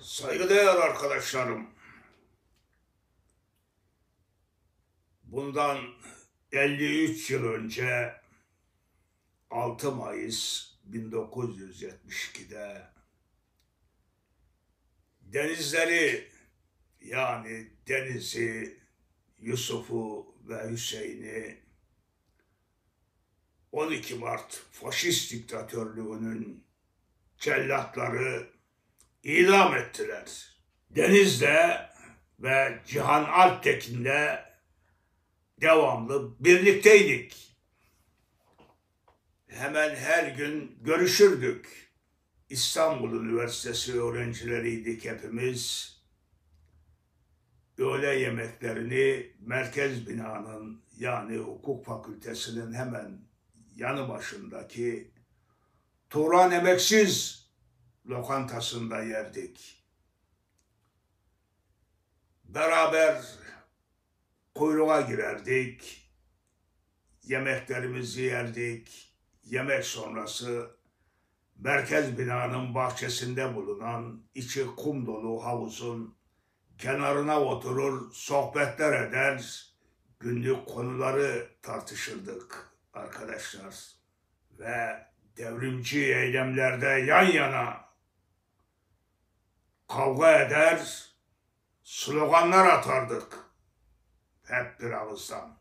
Saygıdeğer arkadaşlarım, bundan 53 yıl önce 6 Mayıs 1972'de denizleri yani Deniz'i, Yusuf'u ve Hüseyin'i 12 Mart faşist diktatörlüğünün cellatları idam ettiler. Deniz'de ve Cihan Alptekin'le devamlı birlikteydik. Hemen her gün görüşürdük. İstanbul Üniversitesi öğrencileriydik hepimiz. Öğle yemeklerini merkez binanın yani hukuk fakültesinin hemen yanı başındaki Turan Emeksiz lokantasında yerdik. Beraber kuyruğa girerdik, yemeklerimizi yerdik. Yemek sonrası merkez binanın bahçesinde bulunan içi kum dolu havuzun kenarına oturur, sohbetler eder, günlük konuları tartışırdık arkadaşlar. Ve devrimci eylemlerde yan yana kavga eder, sloganlar atardık. Hep bir ağızdan.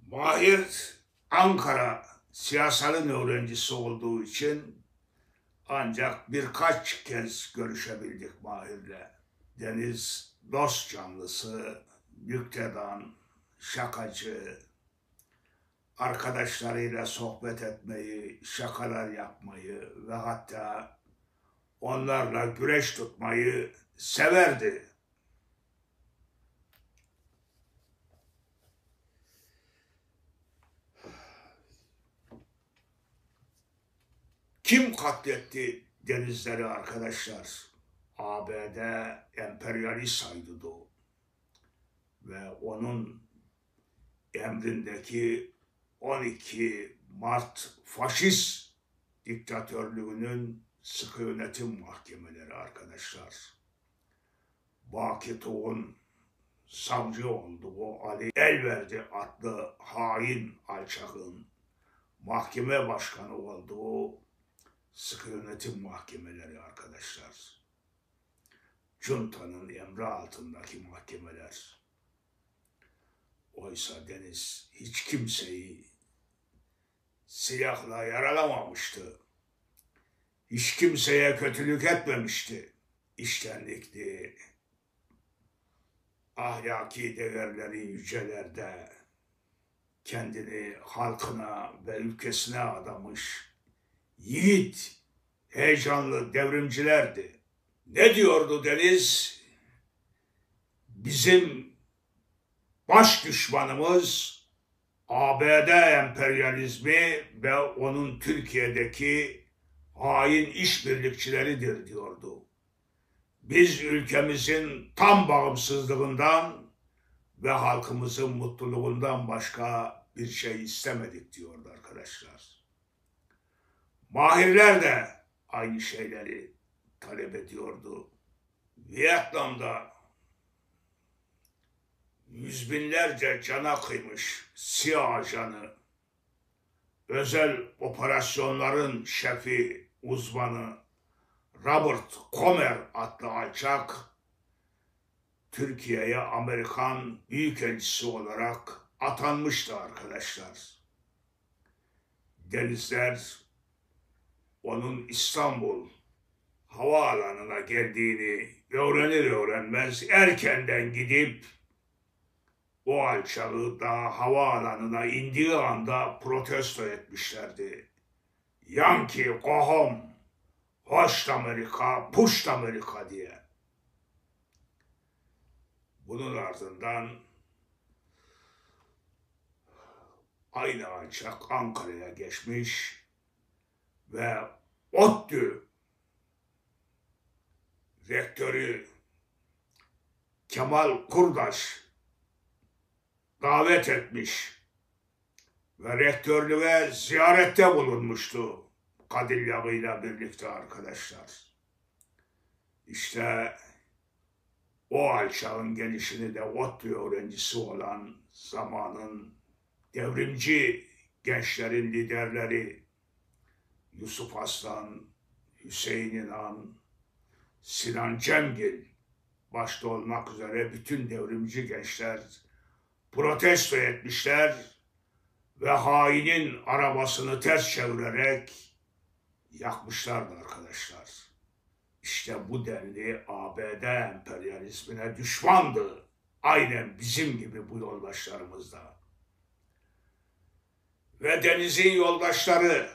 Mahir Ankara siyasalın öğrencisi olduğu için ancak birkaç kez görüşebildik Mahir'le. Deniz dost canlısı, nüktedan, şakacı, arkadaşlarıyla sohbet etmeyi, şakalar yapmayı ve hatta onlarla güreş tutmayı severdi. Kim katletti denizleri arkadaşlar? ABD emperyalist Haydudu ve onun emrindeki 12 Mart faşist diktatörlüğünün sıkı yönetim mahkemeleri arkadaşlar. Baki Tuğ'un savcı olduğu Ali Elverdi adlı hain alçağın mahkeme başkanı olduğu sıkı yönetim mahkemeleri arkadaşlar. Cunta'nın emri altındaki mahkemeler. Oysa Deniz hiç kimseyi silahla yaralamamıştı. Hiç kimseye kötülük etmemişti. İçtenlikli, ahlaki değerleri yücelerde kendini halkına ve ülkesine adamış yiğit, heyecanlı devrimcilerdi. Ne diyordu Deniz? Bizim baş düşmanımız ABD emperyalizmi ve onun Türkiye'deki hain işbirlikçileridir diyordu. Biz ülkemizin tam bağımsızlığından ve halkımızın mutluluğundan başka bir şey istemedik diyordu arkadaşlar. Mahirler de aynı şeyleri talep ediyordu. Vietnam'da yüz binlerce cana kıymış siyah ajanı, özel operasyonların şefi, uzmanı Robert Comer adlı alçak, Türkiye'ye Amerikan büyükelçisi olarak atanmıştı arkadaşlar. Denizler onun İstanbul havaalanına geldiğini öğrenir öğrenmez erkenden gidip o alçağı daha havaalanına indiği anda protesto etmişlerdi. Yankee go home, hoşt Amerika, puşt Amerika diye. Bunun ardından aynı alçak Ankara'ya geçmiş ve ODTÜ rektörü Kemal Kurdaş davet etmiş ve rektörlüğe ziyarette bulunmuştu. Kadillak'ıyla birlikte arkadaşlar. İşte o alçağın gelişini de ODTÜ öğrencisi olan zamanın devrimci gençlerin liderleri Yusuf Aslan, Hüseyin İnan, Sinan Cemgil başta olmak üzere bütün devrimci gençler protesto etmişler ve hainin arabasını ters çevirerek yakmışlardı arkadaşlar. İşte bu denli ABD emperyalizmine düşmandı. Aynen bizim gibi bu yoldaşlarımız da. Ve Deniz'in yoldaşları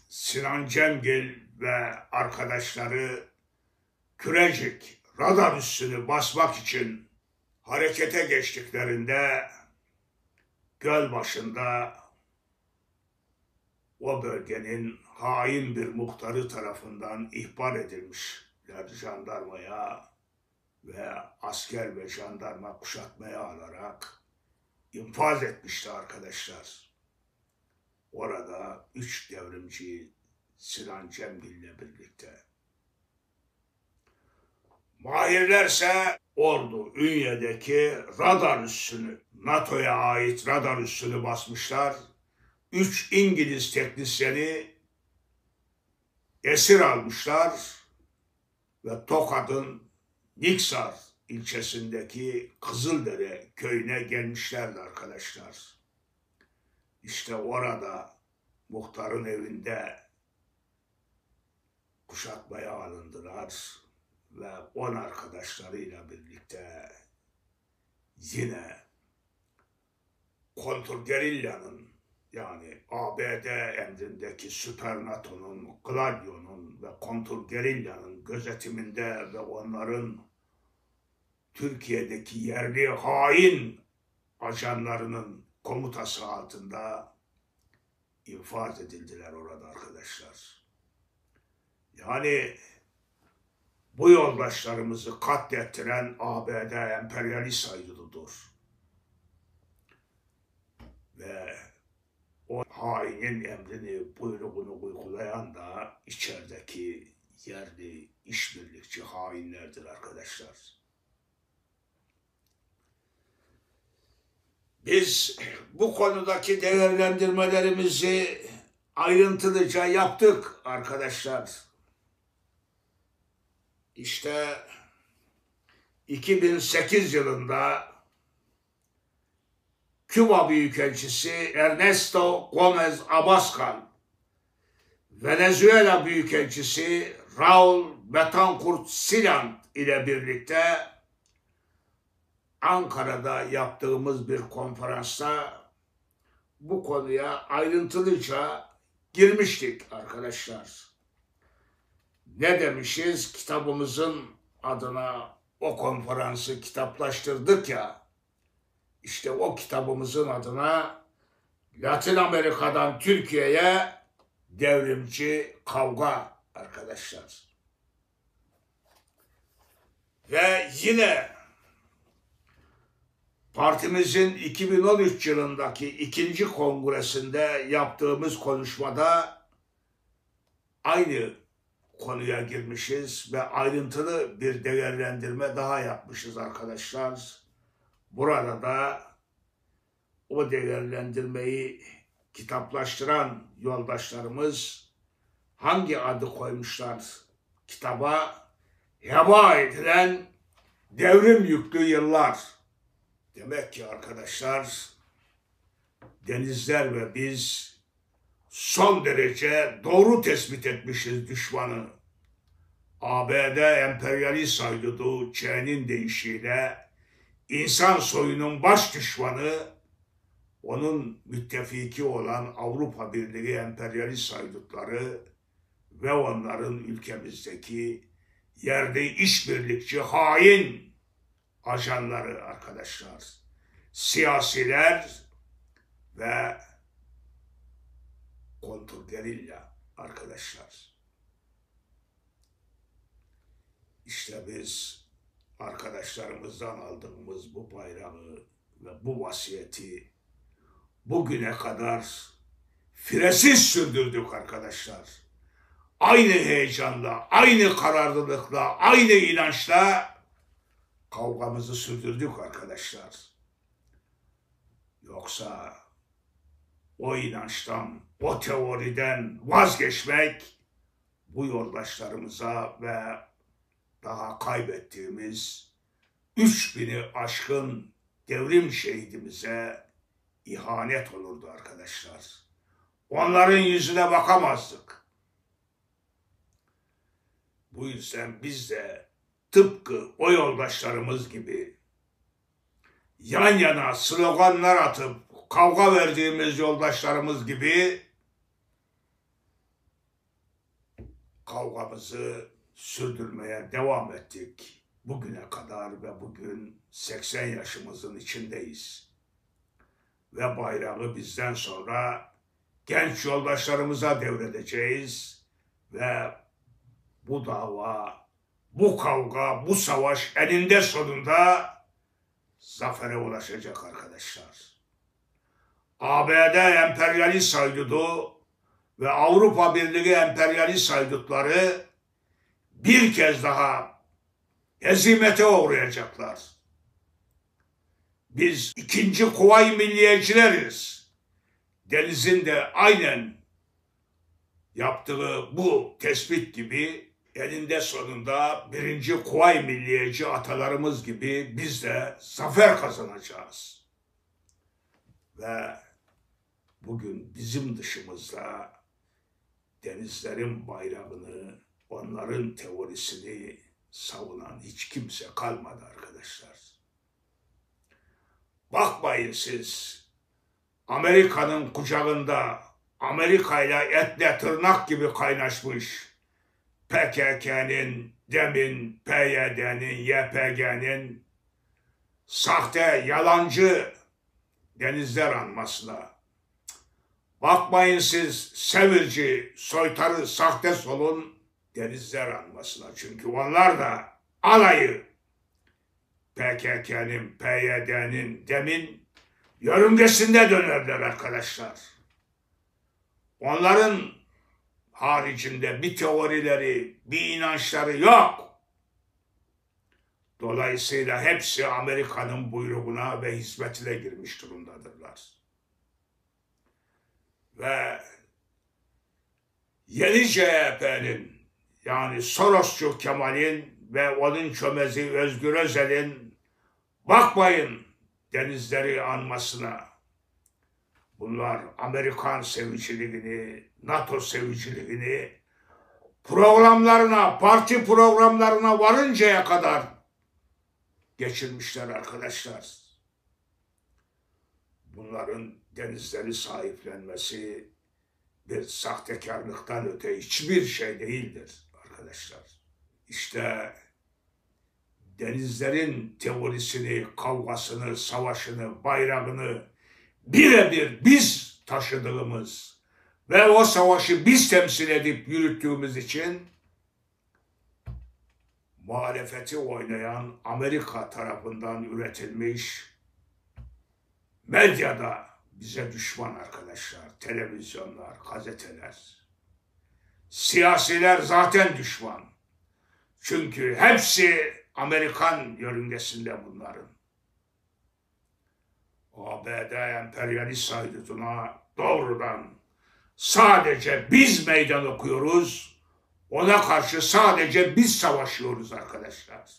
Sinan Cemgil ve arkadaşları Kürecik radar üssünü basmak için harekete geçtiklerinde göl başında o bölgenin hain bir muhtarı tarafından ihbar edilmişler jandarmaya ve asker ve jandarma kuşatmaya alarak infaz etmişti arkadaşlar. Orada 3 devrimci Sinan Cemgil ile birlikte. Mahirlerse ordu Ünye'deki radar üssünü, NATO'ya ait radar üssünü basmışlar. 3 İngiliz teknisyeni esir almışlar ve Tokat'ın Niksar ilçesindeki Kızıldere köyüne gelmişlerdi arkadaşlar. İşte orada muhtarın evinde kuşatmaya alındılar ve 10 arkadaşlarıyla birlikte yine kontrgerillanın yani ABD emrindeki Süper NATO'nun, Gladio'nun ve kontrgerillanın gözetiminde ve onların Türkiye'deki yerli hain ajanlarının komutası altında infaz edildiler orada arkadaşlar. Yani bu yoldaşlarımızı katlettiren ABD emperyalist ayrılıdır. Ve o hainin emrini, buyruğunu uygulayan da içerideki yerli işbirlikçi hainlerdir arkadaşlar. Biz bu konudaki değerlendirmelerimizi ayrıntılıca yaptık arkadaşlar. İşte 2008 yılında Küba Büyükelçisi Ernesto Gómez Abascal, Venezuela Büyükelçisi Raúl Betancourt Silant ile birlikte Ankara'da yaptığımız bir konferansta bu konuya ayrıntılıca girmiştik arkadaşlar. Ne demişiz? Kitabımızın adına o konferansı kitaplaştırdık ya. İşte o kitabımızın adına Latin Amerika'dan Türkiye'ye devrimci kavga arkadaşlar. Ve yine partimizin 2013 yılındaki 2. kongresinde yaptığımız konuşmada aynı konuya girmişiz ve ayrıntılı bir değerlendirme daha yapmışız arkadaşlar. Burada da o değerlendirmeyi kitaplaştıran yoldaşlarımız hangi adı koymuşlar kitaba? Heba edilen devrim yüklü yıllar. Demek ki arkadaşlar Denizler ve biz son derece doğru tespit etmişiz düşmanı. ABD emperyalist haydudu Ç'nin deyişiyle insan soyunun baş düşmanı, onun müttefiki olan Avrupa Birliği emperyalist haydutları ve onların ülkemizdeki yerde işbirlikçi hain ajanları arkadaşlar. Siyasiler ve kontrgerilla arkadaşlar. İşte biz arkadaşlarımızdan aldığımız bu bayrağı ve bu vasiyeti bugüne kadar firesiz sürdürdük arkadaşlar. Aynı heyecanla, aynı kararlılıkla, aynı inançla kavgamızı sürdürdük arkadaşlar. Yoksa o inançtan, o teoriden vazgeçmek bu yoldaşlarımıza ve daha kaybettiğimiz 3000'i aşkın devrim şehidimize ihanet olurdu arkadaşlar. Onların yüzüne bakamazdık. Bu yüzden biz de tıpkı o yoldaşlarımız gibi yan yana sloganlar atıp kavga verdiğimiz yoldaşlarımız gibi kavgamızı sürdürmeye devam ettik. Bugüne kadar ve bugün 80 yaşımızın içindeyiz. Ve bayrağı bizden sonra genç yoldaşlarımıza devredeceğiz ve bu dava, bu kavga, bu savaş eninde sonunda zafere ulaşacak arkadaşlar. ABD emperyalist haydudu ve Avrupa Birliği emperyalist haydutları bir kez daha hezimete uğrayacaklar. Biz ikinci Kuvayi Milliyecileriz. Deniz'in de aynen yaptığı bu tespit gibi eninde sonunda birinci Kuvayi Milliyeci atalarımız gibi biz de zafer kazanacağız. Ve bugün bizim dışımızda denizlerin bayrağını, onların teorisini savunan hiç kimse kalmadı arkadaşlar. Bakmayın siz Amerika'nın kucağında Amerika ile etle tırnak gibi kaynaşmış PKK'nın, DEM'in, PYD'nin, YPG'nin sahte, yalancı denizler anmasına. Bakmayın siz Sevirci, soytarı, sahte solun denizler anmasına. Çünkü onlar da alayı PKK'nın, PYD'nin, DEM'in yörüngesinde dönerler arkadaşlar. Onların haricinde bir teorileri, bir inançları yok. Dolayısıyla hepsi Amerika'nın buyruğuna ve hizmetine girmiş durumdadırlar. Ve yeni CHP'nin, yani Sorosçu Kemal'in ve onun çömezi Özgür Özel'in bakmayın denizleri anmasına. Bunlar Amerikan seviciliğini, NATO seviciliğini programlarına, parti programlarına varıncaya kadar geçirmişler arkadaşlar. Bunların denizleri sahiplenmesi bir sahtekarlıktan öte hiçbir şey değildir arkadaşlar. İşte denizlerin teorisini, kavgasını, savaşını, bayrağını birebir biz taşıdığımız ve o savaşı biz temsil edip yürüttüğümüz için muhalefeti oynayan Amerika tarafından üretilmiş medyada bize düşman arkadaşlar. Televizyonlar, gazeteler, siyasiler zaten düşman. Çünkü hepsi Amerikan yörüngesinde bunların. ABD emperyalist haydutuna doğrudan sadece biz meydan okuyoruz. Ona karşı sadece biz savaşıyoruz arkadaşlar.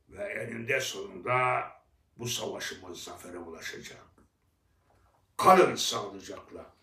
Ve eninde sonunda bu savaşımız zafere ulaşacak. Kalın sağlıcakla.